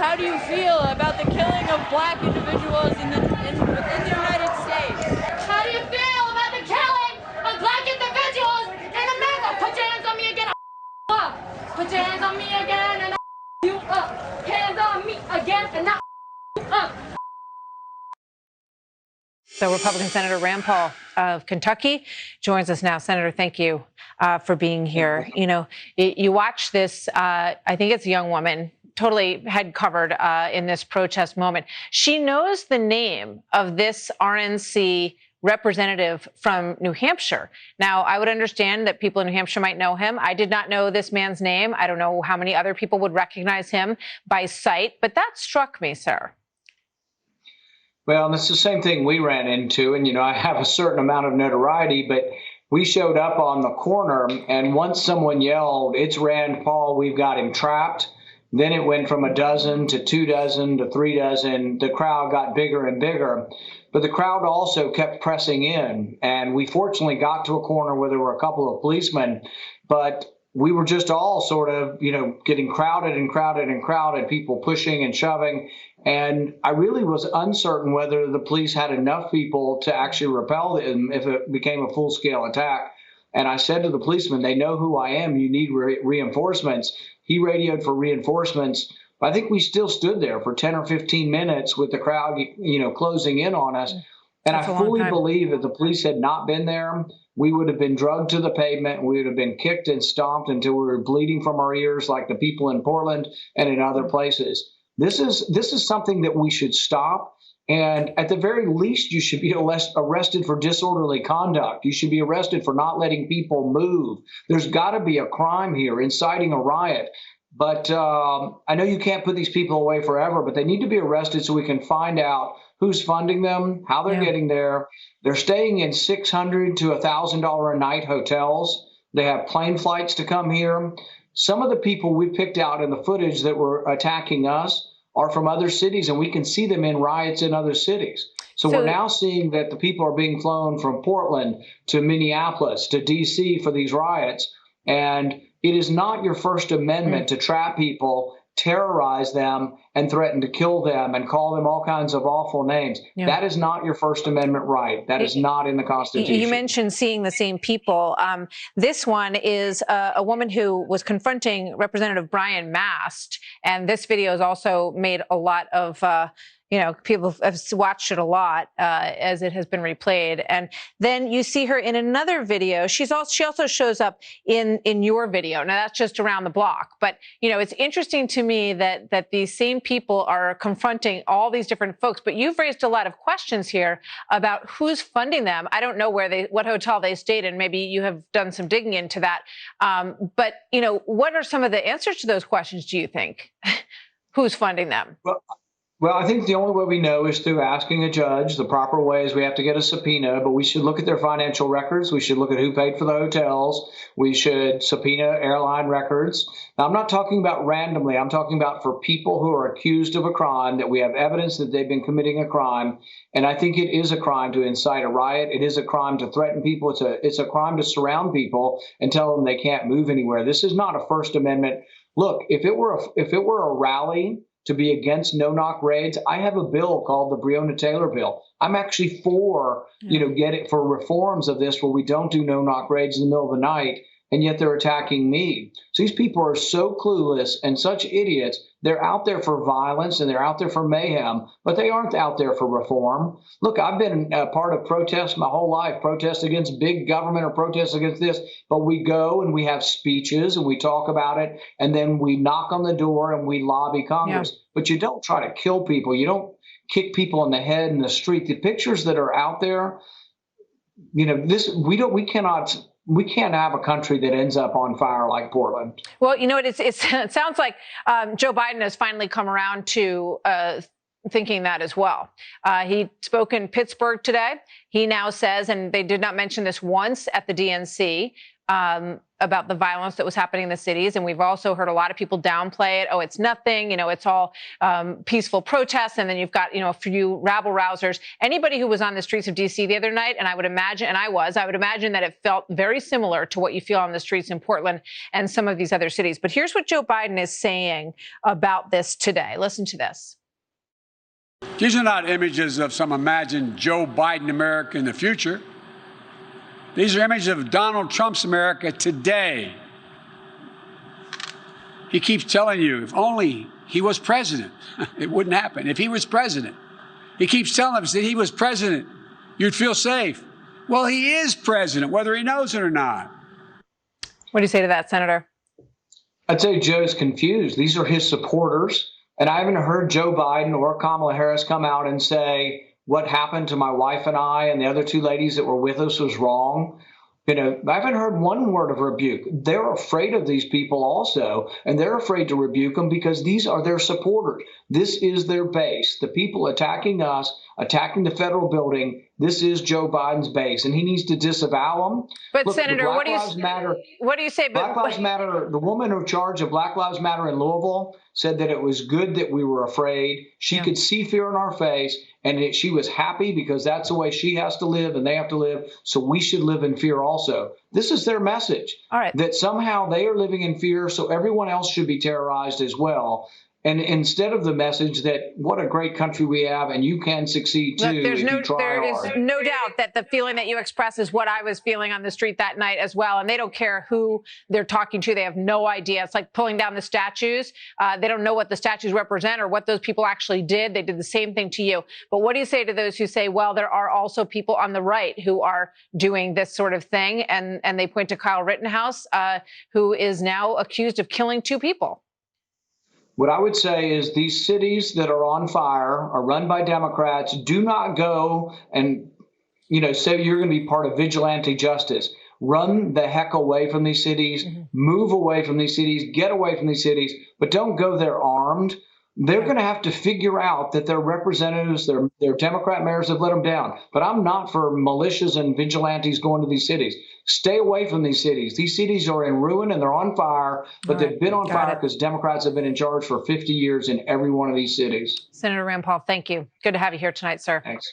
how do you feel about the killing of black individuals within the United States? How do you feel about the killing of black individuals in America? Put your hands on me again, up. Put your hands on me again, and you up. Hands on me again, and now up. So Republican Senator Rand Paul of Kentucky joins us now. Senator, thank you for being here. You know, you watch this, I think it's a young woman, totally head covered in this protest moment. She knows the name of this RNC representative from New Hampshire. Now, I would understand that people in New Hampshire might know him. I did not know this man's name. I don't know how many other people would recognize him by sight, but that struck me, sir. Well, it's the same thing we ran into. And, you know, I have a certain amount of notoriety, but we showed up on the corner, and once someone yelled, "It's Rand Paul, we've got him trapped," then it went from a dozen to 2 dozen to 3 dozen. The crowd got bigger and bigger, but the crowd also kept pressing in. And we fortunately got to a corner where there were a couple of policemen, but we were just all sort of, you know, getting crowded and crowded and crowded, people pushing and shoving. And I really was uncertain whether the police had enough people to actually repel them if it became a full-scale attack. And I said to the policeman, "They know who I am. You need reinforcements." He radioed for reinforcements. I think we still stood there for 10 or 15 minutes with the crowd, you know, closing in on us. And I fully believe if the police had not been there, we would have been drugged to the pavement. We would have been kicked and stomped until we were bleeding from our ears like the people in Portland and in other places. This is something that we should stop. And at the very least, you should be arrested for disorderly conduct. You should be arrested for not letting people move. There's got to be a crime here, inciting a riot. But I know you can't put these people away forever, but they need to be arrested so we can find out who's funding them, how they're getting there. They're staying in $600 to $1,000 a night hotels. They have plane flights to come here. Some of the people we picked out in the footage that were attacking us are from other cities, and we can see them in riots in other cities. So we're now seeing that the people are being flown from Portland to Minneapolis to D.C. for these riots. And it is not your First Amendment to trap people, terrorize them, and threaten to kill them and call them all kinds of awful names. That is not your First Amendment right. That is not in the Constitution. You mentioned seeing the same people. This one is a woman who was confronting Representative Brian Mast, and this video has also made a lot of you know, people have watched it a lot as it has been replayed. And then you see her in another video. She also shows up in your video. Now, that's just around the block. But, you know, it's interesting to me that these same people are confronting all these different folks. But you've raised a lot of questions here about who's funding them. I don't know what hotel they stayed in. Maybe you have done some digging into that. But, you know, what are some of the answers to those questions, do you think? Who's funding them? Well, I think the only way we know is through asking a judge. The proper way is we have to get a subpoena, but we should look at their financial records. We should look at who paid for the hotels. We should subpoena airline records. Now, I'm not talking about randomly. I'm talking about for people who are accused of a crime, that we have evidence that they've been committing a crime. And I think it is a crime to incite a riot. It is a crime to threaten people. It's a crime to surround people and tell them they can't move anywhere. This is not a First Amendment. Look, if it were a rally to be against no-knock raids, I have a bill called the Breonna Taylor bill. I'm actually for, you know, for reforms of this where we don't do no-knock raids in the middle of the night, and yet they're attacking me. So these people are so clueless and such idiots. They're out there for violence and they're out there for mayhem, but they aren't out there for reform. Look, I've been a part of protests my whole life, protests against big government or protests against this, but we go and we have speeches and we talk about it, and then we knock on the door and we lobby Congress. But you don't try to kill people. You don't kick people in the head in the street. The pictures that are out there, you know, we can't have a country that ends up on fire like Portland. Well, you know, it sounds like Joe Biden has finally come around to thinking that as well. He spoke in Pittsburgh today. He now says, and they did not mention this once at the DNC, about the violence that was happening in the cities. And we've also heard a lot of people downplay it. Oh, it's nothing. It's all peaceful protests. And then you've got, a few rabble rousers. Anybody who was on the streets of D.C. the other night, and I would imagine that it felt very similar to what you feel on the streets in Portland and some of these other cities. But here's what Joe Biden is saying about this today. Listen to this. These are not images of some imagined Joe Biden America in the future. These are images of Donald Trump's America today. He keeps telling you, if only he was president, it wouldn't happen. If he was president, he keeps telling us that he was president, you'd feel safe. Well, he is president, whether he knows it or not. What do you say to that, Senator? I'd say Joe's confused. These are his supporters. And I haven't heard Joe Biden or Kamala Harris come out and say, what happened to my wife and I and the other two ladies that were with us was wrong. I haven't heard one word of rebuke. They're afraid of these people also, and they're afraid to rebuke them because these are their supporters. This is their base. The people attacking us, attacking the federal building, this is Joe Biden's base, and he needs to disavow them. But Look, Senator, what do you say? Black Lives Matter, the woman in charge of Black Lives Matter in Louisville said that it was good that we were afraid. She could see fear in our face, and she was happy because that's the way she has to live and they have to live. So we should live in fear also. This is their message. All right. That somehow they are living in fear, so everyone else should be terrorized as well. And instead of the message that what a great country we have and you can succeed too. Look, there is hard. no doubt that the feeling that you express is what I was feeling on the street that night as well. And they don't care who they're talking to. They have no idea. It's like pulling down the statues. They don't know what the statues represent or what those people actually did. They did the same thing to you. But what do you say to those who say, well, there are also people on the right who are doing this sort of thing? And they point to Kyle Rittenhouse, who is now accused of killing 2 people. What I would say is these cities that are on fire are run by Democrats. Do not go and, say you're going to be part of vigilante justice. Run the heck away from these cities, move away from these cities, get away from these cities, but don't go there armed. They're going to have to figure out that their representatives, their Democrat mayors have let them down. But I'm not for militias and vigilantes going to these cities. Stay away from these cities. These cities are in ruin and they're on fire, but they've been on fire because Democrats have been in charge for 50 years in every one of these cities. Senator Rand Paul, thank you. Good to have you here tonight, sir. Thanks.